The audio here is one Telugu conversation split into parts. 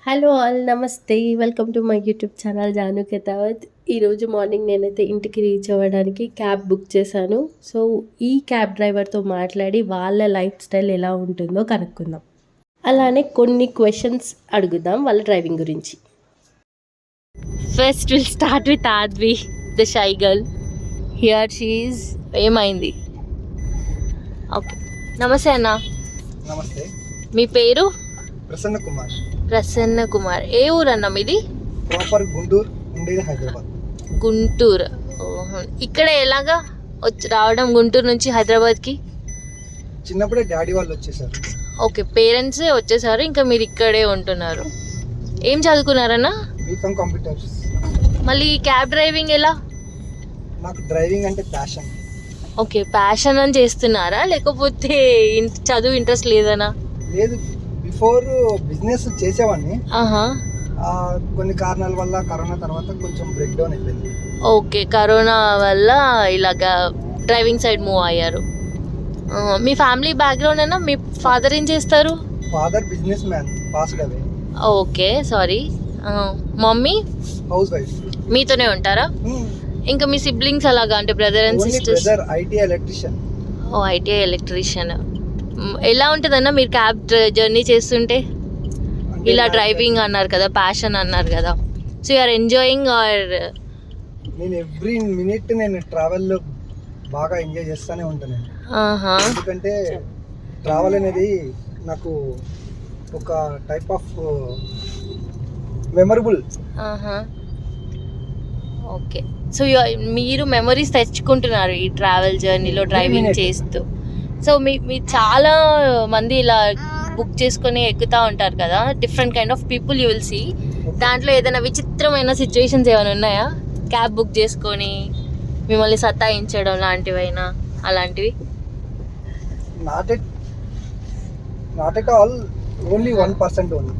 హలో ఆల్ నమస్తే welcome to my YouTube channel Janu Ketavath. ఈరోజు మార్నింగ్ నేనైతే ఇంటికి రీచ్ అవ్వడానికి క్యాబ్ బుక్ చేశాను. సో ఈ క్యాబ్ డ్రైవర్తో మాట్లాడి వాళ్ళ లైఫ్ స్టైల్ ఎలా ఉంటుందో కనుక్కుందాం. అలానే కొన్ని క్వశ్చన్స్ అడుగుదాం వాళ్ళ డ్రైవింగ్ గురించి. First will start with Advi, the shy girl. Here she is. ఏమైంది? ఓకే, నమస్తే అన్న. నమస్తే. మీ పేరు? ప్రసన్న కుమార్. ప్రసన్న కుమార్. ఏ ఊరు అన్న మీది? ప్రాపర్ గుంటూరు, ఉండేది హైదరాబాద్. గుంటూరు. ఓహో. ఇక్కడ ఎలాగా రావడం గుంటూరు నుంచి హైదరాబాద్కి? చిన్నప్పుడే డాడీ వాళ్ళు వచ్చేసారు. ఓకే, పేరెంట్సే వచ్చేసారు, ఇంకా మీరు ఇక్కడే ఉంటున్నారు. ఏం చదువుకున్నారన్నా? B Com computers. మళ్ళీ క్యాబ్ డ్రైవింగ్ ఎలా? నాకు డ్రైవింగ్ అంటే ప్యాషన్. ఓకే, ప్యాషన్ అని చేస్తున్నారా లేకపోతే చదువు ఇంట్రెస్ట్ లేదనా? లేదు, బిఫోర్ బిజినెస్ చేసేవాడిని. ఆహా. కొన్ని కారణాల వల్ల కరోనా తర్వాత కొంచెం బ్రేక్ డౌన్ అయిపోయింది. ఓకే, కరోనా వల్ల ఇలాగా డ్రైవింగ్ సైడ్ మూవ్ అయ్యారు. మీ ఫ్యామిలీ బ్యాక్గ్రౌండ్ అయినా? మీ ఫాదర్ ఏం చేస్తారు? Father businessman, passed away. Okay, sorry. Mummy housewife. మీతోనే ఉంటారా? ఇంకా మీ సిబ్లింగ్స్ అలాగా, అంటే brother and sisters? Brother IT electrician. ఓ, ఐటీ ఎలక్ట్రీషియన్. ఎలా ఉంటుందన్న మీరు క్యాబ్ జర్నీ చేస్తుంటే? ఇలా డ్రైవింగ్ అన్నారు కదా, ప్యాషన్ అన్నారు కదా, so you are enjoying or? నేను ఎవ్రీ మినిట్ నేను ట్రావెల్లో బాగా ఎంజాయ్ చేస్తూనే ఉంటాను. ఎందుకంటే ట్రావెల్ అనేది నాకు ఒక type of memorable. Okay, so మీరు మెమరీస్ తెచ్చుకుంటున్నారు ఈ ట్రావెల్ జర్నీలో డ్రైవింగ్ చేస్తూ. సో మీ చాలా మంది ఇలా బుక్ చేసుకొని ఎక్కుతూ ఉంటారు కదా, different kind of people you will see. దాంట్లో ఏదైనా విచిత్రమైన సిచ్యువేషన్స్ ఏమైనా ఉన్నాయా క్యాబ్ బుక్ చేసుకొని మిమ్మల్ని సతాయించడం లాంటివైనా, అలాంటివి? Not at all, only 1% only.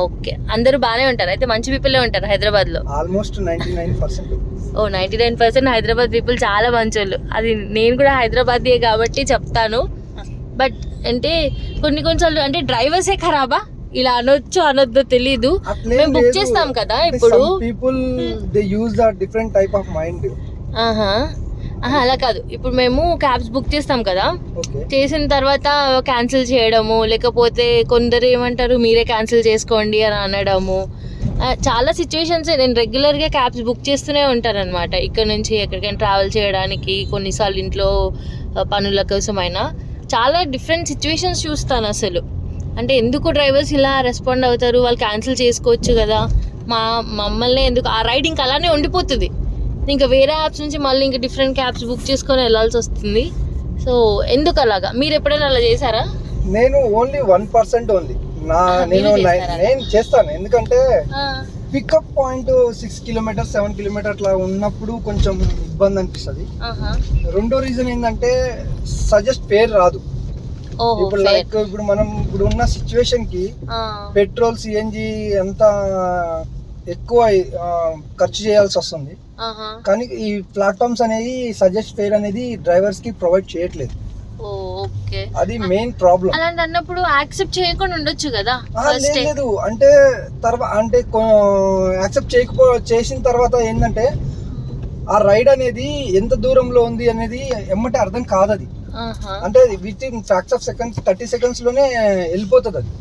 Okay, అందరూ బాగానే ఉంటారు అయితే, మంచి పీపులే ఉంటారు హైదరాబాద్లో? ఆల్మోస్ట్ 99%. ఓ, 99% హైదరాబాద్ పీపుల్ చాలా మంచోళ్ళు. అది నేను కూడా హైదరాబాదీ కాబట్టి చెప్తాను. బట్ అంటే కొన్నిసార్లు అంటే డ్రైవర్సే ఖరాబా, ఇలా అనొచ్చు అనొద్దో తెలీదు. మేము బుక్ చేస్తాం కదా ఇప్పుడు. People they use the different type of mind. అలా కాదు, ఇప్పుడు మేము క్యాబ్స్ బుక్ చేస్తాం కదా, చేసిన తర్వాత క్యాన్సిల్ చేయడము, లేకపోతే కొందరు ఏమంటారు మీరే క్యాన్సిల్ చేసుకోండి అని అనడము, చాలా సిచ్యువేషన్స్. నేను రెగ్యులర్గా క్యాబ్స్ బుక్ చేస్తూనే ఉంటానన్నమాట, ఇక్కడ నుంచి ఎక్కడికైనా ట్రావెల్ చేయడానికి, కొన్నిసార్లు ఇంట్లో పనుల కోసమైనా. చాలా డిఫరెంట్ సిచ్యువేషన్స్ చూస్తాను అసలు. అంటే ఎందుకు డ్రైవర్స్ ఇలా రెస్పాండ్ అవుతారు? వాళ్ళు క్యాన్సిల్ చేసుకోవచ్చు కదా, మమ్మల్ని ఎందుకు ఆ రైడ్ ఇంకా అలానే ఉండిపోతుంది. ఇంకా వేరే యాప్స్ నుంచి మళ్ళీ ఇంకా డిఫరెంట్ క్యాబ్స్ బుక్ చేసుకొని వెళ్ళాల్సి వస్తుంది. సో ఎందుకు అలాగా? మీరు ఎప్పుడైనా అలా చేశారా? నేను ఓన్లీ 1% ఓన్లీ. నేను చేస్తాను, ఎందుకంటే పికప్ పాయింట్ 6 కిలోమీటర్ 7 కిలోమీటర్ అట్లా ఉన్నప్పుడు కొంచెం ఇబ్బంది అనిపిస్తుంది. రెండో రీజన్ ఏంటంటే సజెస్ట్ ఫేర్ రాదు. ఇప్పుడు లైక్ మనం ఇప్పుడు ఉన్న సిచ్యువేషన్ కి పెట్రోల్, సిఎన్జి అంతా ఎక్కువ ఖర్చు చేయాల్సి వస్తుంది. కానీ ఈ ప్లాట్ఫామ్స్ అనేవి సజెస్ట్ ఫేర్ అనేది డ్రైవర్స్ కి ప్రొవైడ్ చేయట్లేదు. అది మెయిన్ ప్రాబ్లం. అలాంటి అన్నప్పుడు యాక్సెప్ట్ చేయకుండా ఉండొచ్చు కదా? లేదు అంటే యాక్సెప్ట్ చేసిన తర్వాత ఏంటంటే ఆ రైడ్ అనేది ఎంత దూరంలో ఉంది అనేది ఎమ్మటే అర్థం కాదు. అది అంటే with in fraction of seconds, 30 seconds లోనే వెళ్ళిపోతుంది అది.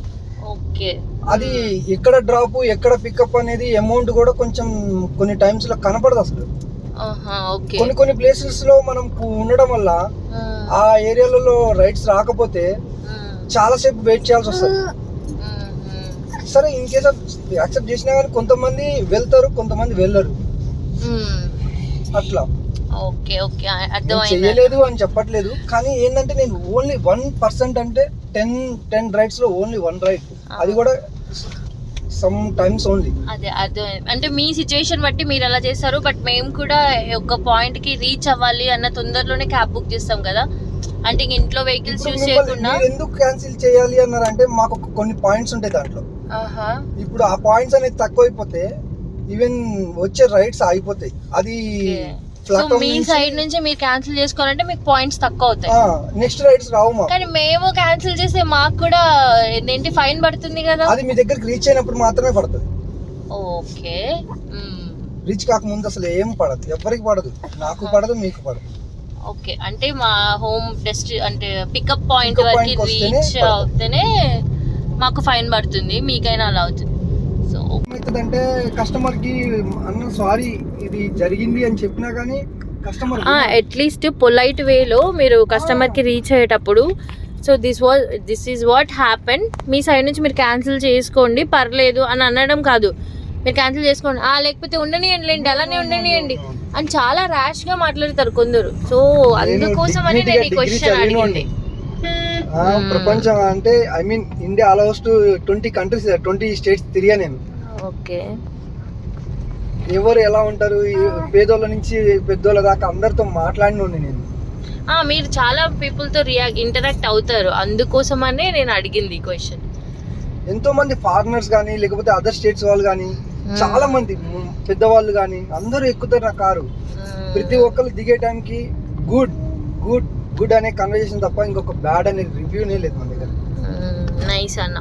అది ఎక్కడ డ్రాప్, ఎక్కడ పికప్ అనేది అమౌంట్ కూడా కొంచెం కొన్ని టైమ్స్ లో కనపడదు అసలు. కొన్ని ప్లేసెస్ లో మనం ఉండడం వల్ల ఆ ఏరియాలలో రైడ్స్ రాకపోతే చాలా సేపు వెయిట్ చేయాల్సి వస్తుంది. సరే, ఇన్ కేస్ యాక్సెప్ట్ చేసినా కానీ కొంతమంది వెళ్తారు, కొంతమంది వెళ్ళరు. అట్లా చేయలేదు అని చెప్పట్లేదు, కానీ ఏంటంటే నేను ఓన్లీ 1% అంటే 10 రైడ్స్ లో ఓన్లీ 1 రైడ్, అది కూడా సమ్ టైమ్స్ ఓన్లీ. అదే అర్థమైంది. అంటే మీ సిచ్యువేషన్ బట్టి మీరు అలా చేస్తారు. బట్ మేము కూడా ఒక పాయింట్ కి రీచ్ అవ్వాలి అన్న తొందరలోనే క్యాబ్ బుక్ చేస్తాం కదా, అంటే ఇంట్లో వెహికల్స్ యూజ్ చేయకుండా. ఎందుకు క్యాన్సిల్ చేయాలి అన్నారు అంటే మాకు కొన్ని పాయింట్స్ ఉంటాయి దాంట్లో. ఇప్పుడు ఆ పాయింట్స్ అనేది తక్కువైపోతే ఈవెన్ వచ్చే రైడ్స్ ఆగిపోతాయి. అది సో మీ సైడ్ నుంచి మీరు క్యాన్సిల్ చేసుకోవాలంటే మీకు పాయింట్స్ తక్కువ అవుతాయి, నెక్స్ట్ రైడ్స్ రావు మాకు. కానీ మేము క్యాన్సిల్ చేస్తే మాకు కూడా ఏంటి ఫైన్ పడుతుంది కదా. అది మీ దగ్గరికి రీచ్ అయినప్పుడు మాత్రమే పడుతుంది. ఓకే, రీచ్ కాకముందు అసలు ఏం పడదు, ఎవరికి పడదు, నాకు పడదు, మీకు పడదు. ఓకే, అంటే మా హోమ్ అంటే పికప్ పాయింట్ వరకు రీచ్ అవుతేనే మాకు ఫైన్ పడుతుంది, మీకైనా అలా అవుతుంది. సో ఏమవుతుందంటే కస్టమర్ కి అన్న సారీ ఇది జరిగింది అని చెప్పినా కానీ కస్టమర్ అట్లీస్ట్ పొలైట్ వేలో మీరు కస్టమర్ కి రీచ్ అయ్యేటప్పుడు so this is what happen, me side నుంచి మీరు క్యాన్సిల్ చేసుకోండి పర్లేదు అని అనడం కాదు, మీరు క్యాన్సిల్ చేసుకోండి లేకపోతే ఉండనియండి అలానే ఉండనియండి అని చాలా ర్యాష్ గా మాట్లాడతారు కొందరు. సో అందుకోసం అని నేను ఈ క్వశ్చన్ అడిగింది. ప్రపంచం అంటే I mean India almost 20 countries 20 states తిరిగా నేను. ఓకే, ఎవరు ఎలా ఉంటారు, పేదోళ్ళ నుంచి పెద్దోళ్ళ దాకా అందరితో మాట్లాడినండి నేను. మీరు చాలా పీపుల్ తో ఇంటరాక్ట్ అవుతారు, అందుకోసమనే నేను అడిగింది ఈ క్వశ్చన్. ఎంతో మంది ఫారినర్స్ కానీ లేకపోతే అదర్ స్టేట్స్ వాళ్ళు కానీ చాలా మంది పెద్దవాళ్ళు కానీ అందరూ ఎక్కుతారు నా కారు. ప్రతి ఒక్కరు దిగే టైంకి గుడ్ గుడ్ గుడ్ అనే కన్వర్జేషన్ తప్ప ఇంకొక బ్యాడ్ అనే రివ్యూనే లేదు మన దగ్గర. నైస్ అన్న.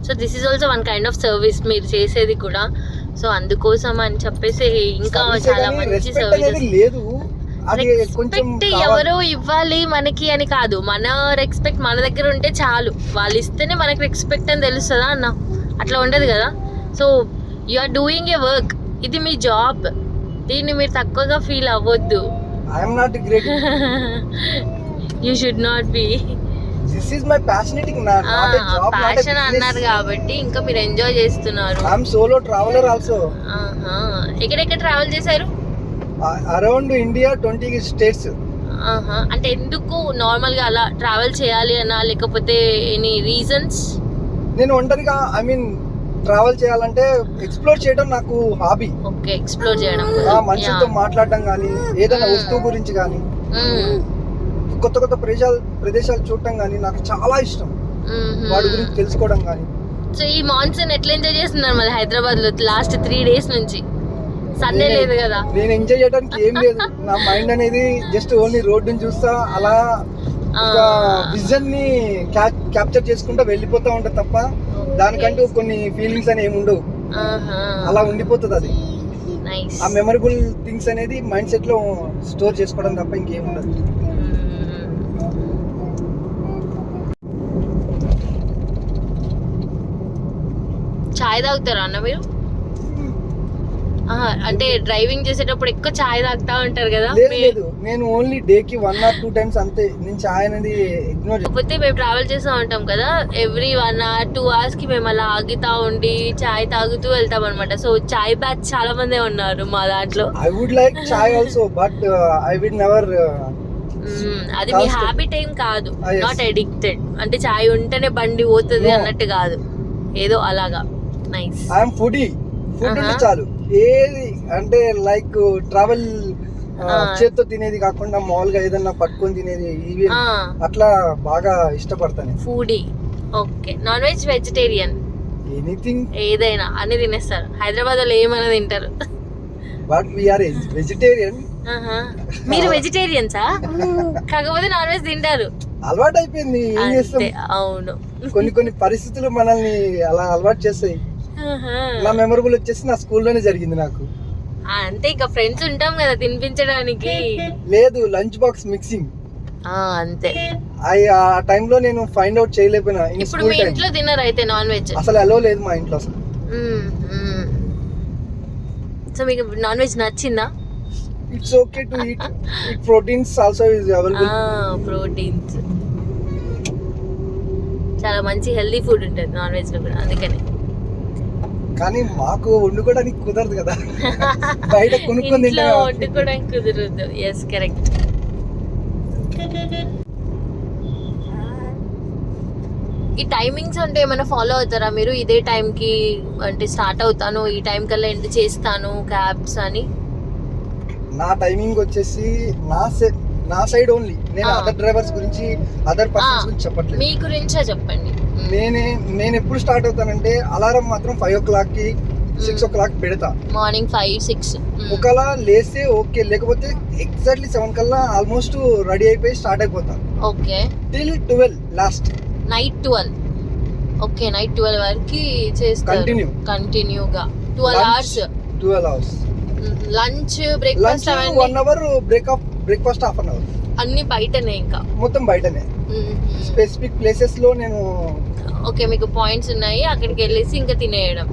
So this is also one kind of service మీరు చేసేది కూడా, సో అందుకోసం అని చెప్పేసి ఇంకా చాలా మంచి సర్వీసెస్ లేదు. అది కొంచెం ఎవరో ఇవ్వాలి మనకి అని కాదు, మన రెస్పెక్ట్ మన దగ్గర ఉంటే చాలు, వాళ్ళు ఇస్తేనే మనకి రెస్పెక్ట్ అని తెలుస్తుందా అన్న, అట్లా ఉండదు కదా. So you are doing a work, ఇది మీ జాబ్, దీన్ని మీరు తక్కువగా ఫీల్ అవ్వద్దు. I am not great. You should not be. This is my passionate not a job, passion not a అన్నారు కాబట్టి ఇంకా మీరు ఎంజాయ్ చేస్తున్నారు. I am solo traveler also. ఎక్కడెక్కడ ట్రావెల్ చేశారు? Around India 20 states. అంటే ఎందుకు నార్మల్ గా అలా ట్రావెల్ చేయాలి అన్నా లేకపోతే ఎనీ రీజన్స్? నేను ఒంటరిగా ఐ మీన్ ట్రావెల్ చేయాలంటే ఎక్స్ప్లోర్ చేయడం నాకు హాబీ. ఓకే, ఎక్స్ప్లోర్ చేయడం, మనుషులతో మాట్లాడడం కానీ ఏదైనా వస్తువు గురించి కానీ కొత్త కొత్త ప్రదేశాలు చూడటం కానీ నాకు చాలా ఇష్టం, వాటి గురించి తెలుసుకోవడం కానీ. సో ఈ మాన్సూన్ ఎట్లా ఎంజాయ్ చేస్తున్నారు మళ్ళీ హైదరాబాద్ లో లాస్ట్ 3 days నుంచి? సండే లేదు కదా. నేను ఎంజాయ్ చేయడానికి ఏం లేదు, నా మైండ్ అనేది జస్ట్ ఓన్లీ రోడ్డుని చూస్తా అలా ఒక విజన్ ని క్యాప్చర్ చేసుకుంటా వెళ్ళిపోతా ఉంటా తప్ప దానికంటూ కొన్ని ఫీలింగ్స్ అని ఏమి ఉండవు, అలా ఉండిపోతుంది. అది ఆ మెమరబుల్ థింగ్స్ అనేది మైండ్ సెట్ లో స్టోర్ చేసుకోవడం తప్ప ఇంకేం ఉండదు. చాయ్ తాగుతారా అన్న మీరు? అంటే డ్రైవింగ్ చేసేటప్పుడు ఎక్కువ చాయ్ తాగుతా ఉంటారు కదా? లేదు, నేను ఓన్లీ డే కి 1 or 2 times అంతే, నేను చాయ్ అనేది ఇగ్నోర్. కాకపోతే మేము ట్రావెల్ చేస్తూ ఉంటాం కదా, ఎవ్రీ 1 or 2 hours కి మేము అలా ఆగుతా ఉండి చాయ్ తాగుతూ వెళ్తాం అనమాట. సో చాయ్ బ్యాచ్ చాలా మంది ఉన్నారు మా దాంట్లో. I would like chai also but I will never. అది మీ హ్యాబిట్ ఏం కాదు, నాట్ అడిక్టెడ్. అంటే చాయ్ ఉంటేనే బండి పోతుంది అన్నట్టు కాదు, ఏదో అలాగా. Nice. I am foodie, food ఉంటే చాలు. ఏది అంటే లైక్ ట్రావెల్ చేత్తో తినేది కాకుండా మామూలుగా ఏదన్నా పట్టుకొని తినేది ఇవి అట్లా బాగా ఇష్టపడతాను. Foodie. Okay, non veg vegetarian anything ఏదైనా అన్ని తినేస్తారు. హైదరాబాద్ లో ఏమైనా తింటారు. But we are vegetarian. మీరు వెజిటేరియన్సా? కాకపోతే నాన్ వెజ్ తింటారు. అలవాటు అయిపోయింది, ఏం చేస్తాం. అవును, కొన్ని పరిస్థితులు మనల్ని అలా అలవాటు చేస్తాయి. నా మెమరబుల్ వచ్చేసి నా స్కూల్లోనే జరిగింది నాకు. అంతే, ఇంకా ఫ్రెండ్స్ ఉంటాం కదా తినిపించడానికి. లేదు, లంచ్ బాక్స్ మిక్సింగ్. అంతే. ఆ టైంలో నేను ఫైండ్ అవుట్ చేయలేకపోయినా. ఇప్పుడు మీ ఇంట్లో తినరు అయితే నాన్ వెజ్? అసలు అలో లేదు మా ఇంట్లో అసలు. సో మీకు నాన్ వెజ్ నచ్చిందా? It's okay to eat. It proteins also is available. Proteins చాలా మంచి హెల్దీ ఫుడ్ ఉంటుంది నాన్ వెజ్ లో కూడా, అందుకని. కానీ మాకు వండుకోవడానికి కుదరదు కదా, బయట కొనుక్కొని తింటాం. వండుకోవడానికి కుదరదు. Yes, correct. ఈ టైమింగ్స్ అంటే ఏమైనా ఫాలో అవుతారా మీరు? ఇదే టైంకి అంటే స్టార్ట్ అవుతాను, ఈ టైం కల్లా ఎండ్ చేస్తాను క్యాబ్స్ అని? నా టైమింగ్ వచ్చేసి నా సైడ్ ఓన్లీ. నేను అదర్ డ్రైవర్స్ గురించి అదర్ పర్సన్స్ గురించి చెప్పట్లేదు, మీ గురించే చెప్పండి. నేను ఎప్పుడు స్టార్ట్ అవుతానంటే అలారం మాత్రం 5 o'clock కి 6 o'clock పెడతా. మార్నింగ్ 5-6. ఒకలా లేస్తే ఓకే, లేకపోతే ఎగ్జాక్ట్లీ 7 కల్లా ఆల్మోస్ట్ రెడీ అయిపోయి స్టార్ట్ అయిపోతా. Okay. Till 12 last. Night 12. Okay, night 12 వరకు చేస్తారు కంటిన్యూగా 12 hours. 12 hours. Lunch breakfast 1 hour breakfast half an hour. అన్ని బయటనే ఇంకా మొత్తం బయటనే. స్పెసిఫిక్ ప్లేసెస్ లో నేను ఓకే, మీకు పాయింట్స్ ఉన్నాయి, అక్కడికి వెళ్ళేసి ఇంకా తినేయడం.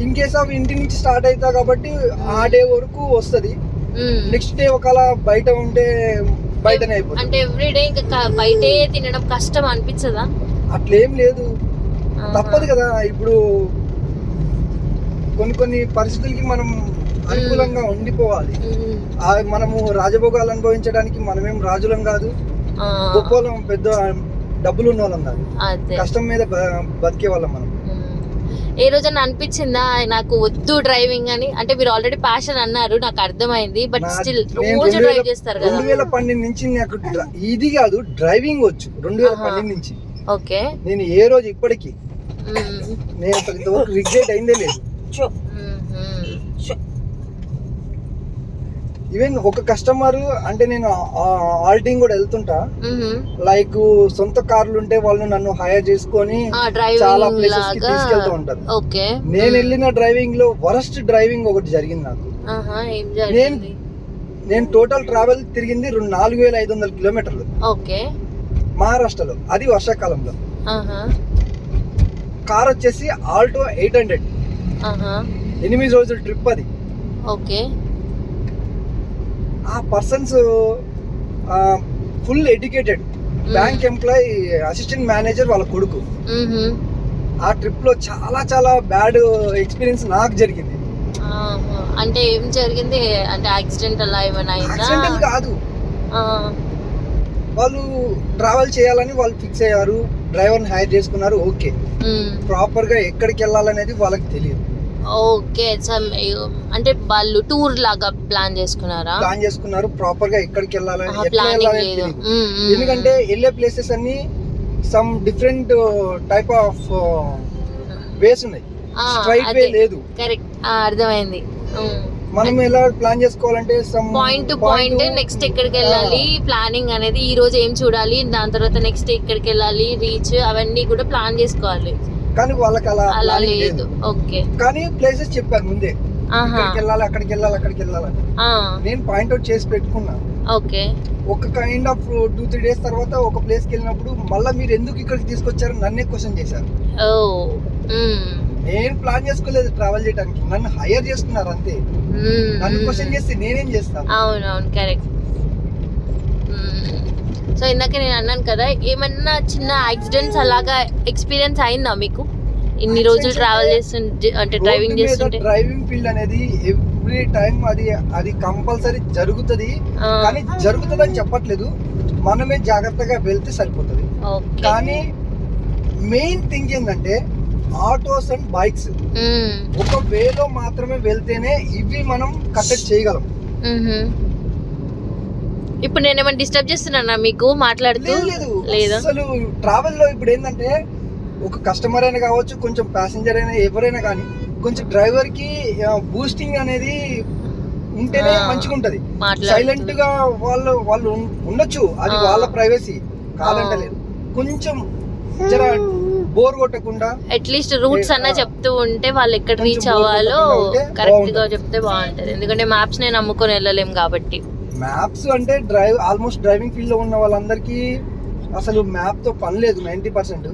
ఇన్ కేస్ ఆఫ్ ఇంటి నుంచి స్టార్ట్ అవుతా కాబట్టి ఆ డే వరకు వస్తది. నెక్స్ట్ డే ఒకవేళ బయట ఉంటే బయటనే అయిపోతుంది. అంటే ఎవ్రీడే ఇంకా బయటే తినడం కష్టం అనిపించదా? అట్లేం లేదు, తప్పదు కదా. ఇప్పుడు కొన్ని పరిస్థితులకి మనం అనుకూలంగా ఉండిపోవాలి. మనము రాజభోగాలు అనుభవించడానికి మనమేం రాజులం కాదు, గొప్పలం, పెద్ద డబ్బులు ఉన్న వాళ్ళం కాదు, కష్టం మీద బతికే వాళ్ళం మనం. ఏ రోజైనా అనిపించిందా నాకు వద్దు డ్రైవింగ్ అని? అంటే మీరు ఆల్రెడీ ప్యాషన్ అన్నారు, నాకు అర్థమైంది, బట్ స్టిల్ రోజు డ్రైవ్ చేస్తారు కదా. 2012 నుంచి నాకు ఇది కాదు, డ్రైవింగ్ వచ్చు 2012 నుంచి. ఓకే. నేను ఏ రోజు ఇప్పటికి నేను ఇంతవరకు రిగ్రెట్ అయిందే లేదు. ఈవెన్ ఒక కస్టమర్ అంటే నేను ఆల్టింగ్ కూడా వెళ్తుంటా, లైక్ సొంత కార్లు ఉంటే వాళ్ళు నన్ను హైర్ చేసుకొని చాలా ప్లేసెస్ కి తీసుకెళ్తూ ఉంటారు. నేను వెళ్ళిన డ్రైవింగ్ లో వరస్ట్ డ్రైవింగ్ ఒకటి జరిగింది నాకు. నేను టోటల్ ట్రావెల్ తిరిగింది 4500 కిలోమీటర్లు మహారాష్ట్రలో, అది వర్షాకాలంలో. కార్ వచ్చేసి ఆల్టో 800, 8 రోజుల ట్రిప్ అది. ఆ persons full educated, bank employee, assistant manager వాళ్ళ కొడుకు. ఆ ట్రిప్ లో చాలా చాలా బ్యాడ్ ఎక్స్పీరియన్స్ నాకు జరిగింది. అంటే ఏం జరిగింది? అంటే యాక్సిడెంట్ అలా ఏమైనా అయిందా? యాక్సిడెంట్ కాదు, వాళ్ళు ట్రావెల్ చేయాలని వాళ్ళు ఫిక్స్ అయ్యారు, డ్రైవర్ని హైర్ చేసుకున్నారు. ఓకే, ప్రాపర్ గా ఎక్కడికి వెళ్ళాలనేది వాళ్ళకి తెలియదు. ఓకే, అంటే వాళ్ళు టూర్ లాగా ప్లాన్ చేసుకున్నారు, ప్రాపర్ గా ఎక్కడికి వెళ్ళాలని, ఎట్లా వెళ్ళాలని తెలియదు. ఎందుకంటే వెళ్ళే ప్లేసెస్ అన్ని some different type of ways ఉన్నాయి, స్ట్రైట్ వే లేదు. కరెక్ట్, అర్థమైంది. మనం ఎలా ప్లాన్ చేసుకోవాలంటే some point to point, next ఎక్కడికి వెళ్ళాలి, ప్లానింగ్ అనేది ఈ రోజు ఏం చూడాలి, దాని తర్వాత నెక్స్ట్ ఎక్కడికి వెళ్ళాలి, రీచ్, అవన్నీ కూడా ప్లాన్ చేసుకోవాలి. కానీ వాళ్ళకి అలా లేదు. ఓకే, కానీ ప్లేసెస్ చెప్పారు ముందే, ఇక్కడికి వెళ్ళాలి, అక్కడికి వెళ్ళాలని. నేను పాయింట్అవుట్ చేసి పెట్టుకున్నా. ఓకే, ఒక కైండ్ ఆఫ్ 2-3 days తర్వాత ఒక ప్లేస్కి వెళ్ళినప్పుడు మళ్ళీ మీరు ఎందుకు ఇక్కడికి తీసుకొచ్చారు నన్నే క్వశ్చన్ చేశారు. నేను ప్లాన్ చేసుకోలేదు ట్రావెల్ చేయడానికి, నన్ను హైర్ చేసుకున్నారు అంతే. నన్ను క్వశ్చన్ చేస్తే నేనేం చేస్తాను? అవునవును, కరెక్ట్. సో ఇందాక నేను అన్నాను కదా, ఏమన్నా చిన్న యాక్సిడెంట్స్ అలాగా ఎక్స్పీరియన్స్ అయిందా మీకు ఇన్ని రోజులు ట్రావెల్ చేస్తుంటే, అంటే డ్రైవింగ్ చేస్తుంటే? డ్రైవింగ్ ఫీల్డ్ అనేది ఎవ్రీ టైం అది కంపల్సరీ జరుగుతుంది, కానీ జరుగుతుంది అని చెప్పట్లేదు, మనమే జాగ్రత్తగా వెళ్తే సరిపోతుంది. కానీ మెయిన్ థింగ్ ఏంటంటే ఆటోస్ అండ్ బైక్స్ ఒక వేలో మాత్రమే వెళ్తేనే ఇవి మనం కట్టడి చేయగలం. ఇప్పుడు నేను ఏమైనా డిస్టర్బ్ చేస్తున్నానా మీకు మాట్లాడుతూ? లేదు, అసలు ట్రావెల్ లో ఇప్పుడు ఏంటంటే ఒక కస్టమర్ అయినా కావచ్చు, కొంచెం ప్యాసింజర్ అయినా, ఎవరైనా కానీ కొంచెం డ్రైవర్ కి బూస్టింగ్ అనేది ఉంటేనే మంచిగా ఉంటది. సైలెంట్ గా వాళ్ళు ఉండొచ్చు, అది వాళ్ళ ప్రైవసీ కాదంటలేదు. కొంచెం జర బోర్ కొట్టకుండా అట్లీస్ట్ రూట్స్ అన్నా చెప్తూ ఉంటే వాళ్ళు ఎక్కడ రీచ్ అవ్వాలో కరెక్ట్ గా చెప్తే బాగుంటది. ఎందుకంటే మ్యాప్స్ నేను నమ్ముకొని వెళ్ళలేం కాబట్టి. మ్యాప్స్ అంటే ఆల్మోస్ట్ డ్రైవింగ్ ఫీల్డ్ లో ఉన్న వాళ్ళందరికీ అసలు మ్యాప్ తో పని లేదు 90%.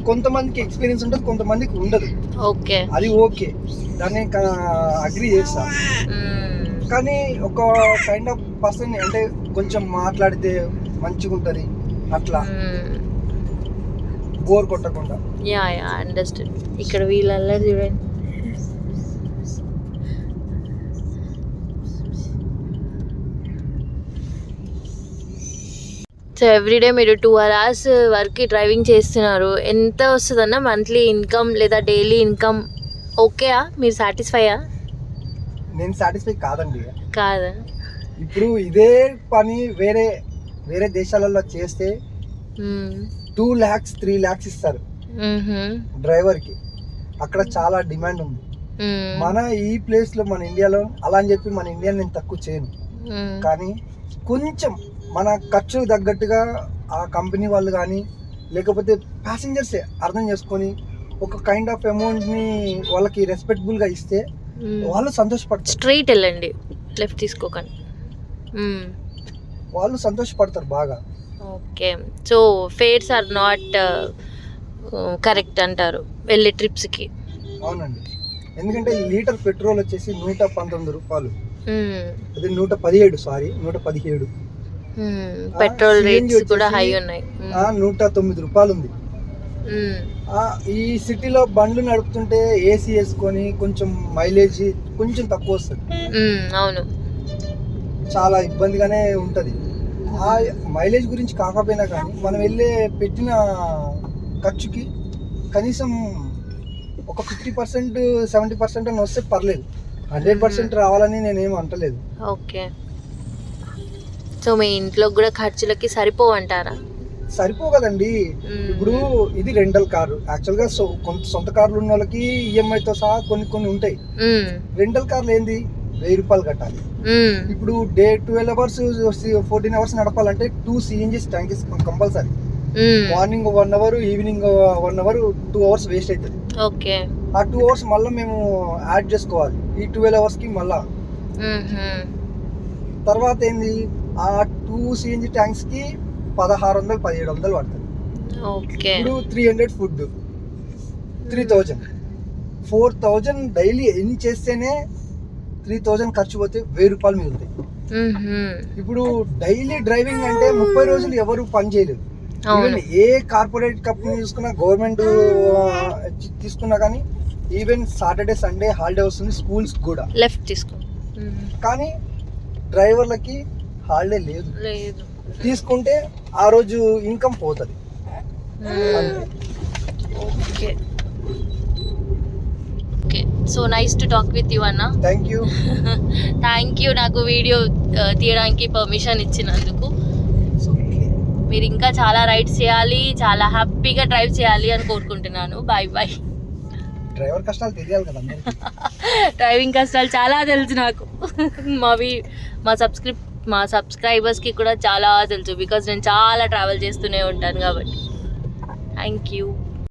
కొంతమందికి ఎక్స్పీరియన్స్ ఉంటుంది, కొంతమందికి ఉండదు. ఓకే, అది ఓకే, దాన్ని అగ్రి చేస్తా. కానీ ఒక కైండ్ ఆఫ్ పర్సన్ అంటే కొంచెం మాట్లాడితే మంచిగా ఉంటది, అట్లా బోర్ కొట్టకుండా. Yeah understand. ఇక్కడ వీళ్ళల్లా చూడండి, సో ఎవ్రీడే మీరు 2 hours వరకు డ్రైవింగ్ చేస్తున్నారు. ఎంత వస్తుందన్న మంత్లీ ఇన్కమ్ లేదా డైలీ ఇన్కమ్? ఓకేయా, మీరు సాటిస్ఫైయా? నేను సాటిస్ఫై కాదండి. కాదా? ఇప్పుడు ఇదే పని వేరే దేశాలలో చేస్తే 2 lakhs 3 lakhs ఇస్తారు డ్రైవర్ కి. అక్కడ చాలా డిమాండ్ ఉంది. మన ఈ ప్లేస్ లో మన ఇండియాలో అలా అని చెప్పి మన ఇండియా నేను తక్కువ చేయను, కానీ కొంచెం మన ఖర్చు తగ్గట్టుగా ఆ కంపెనీ వాళ్ళు కానీ లేకపోతే ప్యాసింజర్సే అర్థం చేసుకొని ఒక కైండ్ ఆఫ్ అమౌంట్ని వాళ్ళకి రెస్పెక్టబుల్గా ఇస్తే వాళ్ళు సంతోషపడతారు. స్ట్రైట్ వెళ్ళండి, లెఫ్ట్ తీసుకోకండి. వాళ్ళు సంతోషపడతారు బాగా. Okay, so fares are not correct అంటారు వెళ్ళే ట్రిప్స్కి. అవునండి, ఎందుకంటే లీటర్ పెట్రోల్ వచ్చేసి 119 రూపాయలు, అది 117, సారీ 117. పెట్రోల్ రేట్స్ కూడా హై ఉన్నాయి, 109 రూపాయలు ఉంది. ఈ సిటీలో బండ్లు నడుపుతుంటే ఏసీ వేసుకొని కొంచెం మైలేజ్ కొంచెం తక్కువ వస్తుంది. అవును, చాలా ఇబ్బందిగానే ఉంటుంది. ఆ మైలేజ్ గురించి కాకపోయినా కానీ మనం పెట్టిన ఖర్చుకి కనీసం ఒక 50% 70% అని వస్తే పర్లేదు, 100% రావాలని నేనేం అంటలేదు. ఓకే, సో మీ ఇంట్లో కూడా ఖర్చులకి సరిపోవంటారా? సరిపో కదండి. ఇప్పుడు ఇది రెంటల్ కారు, యాక్చువల్ గా సొంత కార్లు ఉన్న వాళ్ళకి ఈఎంఐతో సహా కొన్ని ఉంటాయి. రెంటల్ కార్లు ఏంది 1000 రూపాయలు కట్టాలి. ఇప్పుడు డే 12 అవర్స్ 14 అవర్స్ నడపాలంటే 2 CNG tanks compulsory. Morning 1 hour, evening 1 hour, 2 hours waste అవుతుంది. ఓకే, ఆ 2 అవర్స్ మళ్ళీ మేము యాడ్ చేసుకోవాలి ఈ 12 అవర్స్ కి మళ్ళా. తర్వాత ఏంది, ఆ 2 CNG ట్యాంక్స్ కి 1600 1700 పడుతుంది. ఇప్పుడు 300 ఫుడ్, 3000, 4000 డైలీ ఎన్ని చేస్తేనే 3000 ఖర్చు పోతే 1000 రూపాయలు మిగులుతాయి. ఇప్పుడు డైలీ డ్రైవింగ్ అంటే 30 రోజులు ఎవరు పని చేయలేదు. ఏ కార్పొరేట్ కంపెనీ చూసుకున్నా, గవర్నమెంట్ తీసుకున్నా కానీ ఈవెన్ సాటర్డే సండే హాలిడే వస్తుంది స్కూల్స్ కూడా. లెఫ్ట్ తీసుకో. కానీ డ్రైవర్లకి హాలిడే లేదు. తీసుకుంటే ఆ రోజు ఇన్కమ్ పోతుంది. Okay okay, so nice to talk with you అన్న. థ్యాంక్ యూ నాకు వీడియో తీయడానికి పర్మిషన్ ఇచ్చినందుకు. మీరు ఇంకా చాలా రైడ్స్ చేయాలి, చాలా హ్యాపీగా డ్రైవ్ చేయాలి అని కోరుకుంటున్నాను. Bye bye. డ్రైవర్ కష్టాలు తెలియాలి కదా. డ్రైవింగ్ కష్టాలు చాలా తెలుసు నాకు. మా సబ్స్క్రైబర్స్కి కూడా చాలా తెలుసు, బికాజ్ నేను చాలా ట్రావెల్ చేస్తూనే ఉంటాను కాబట్టి. Thank you.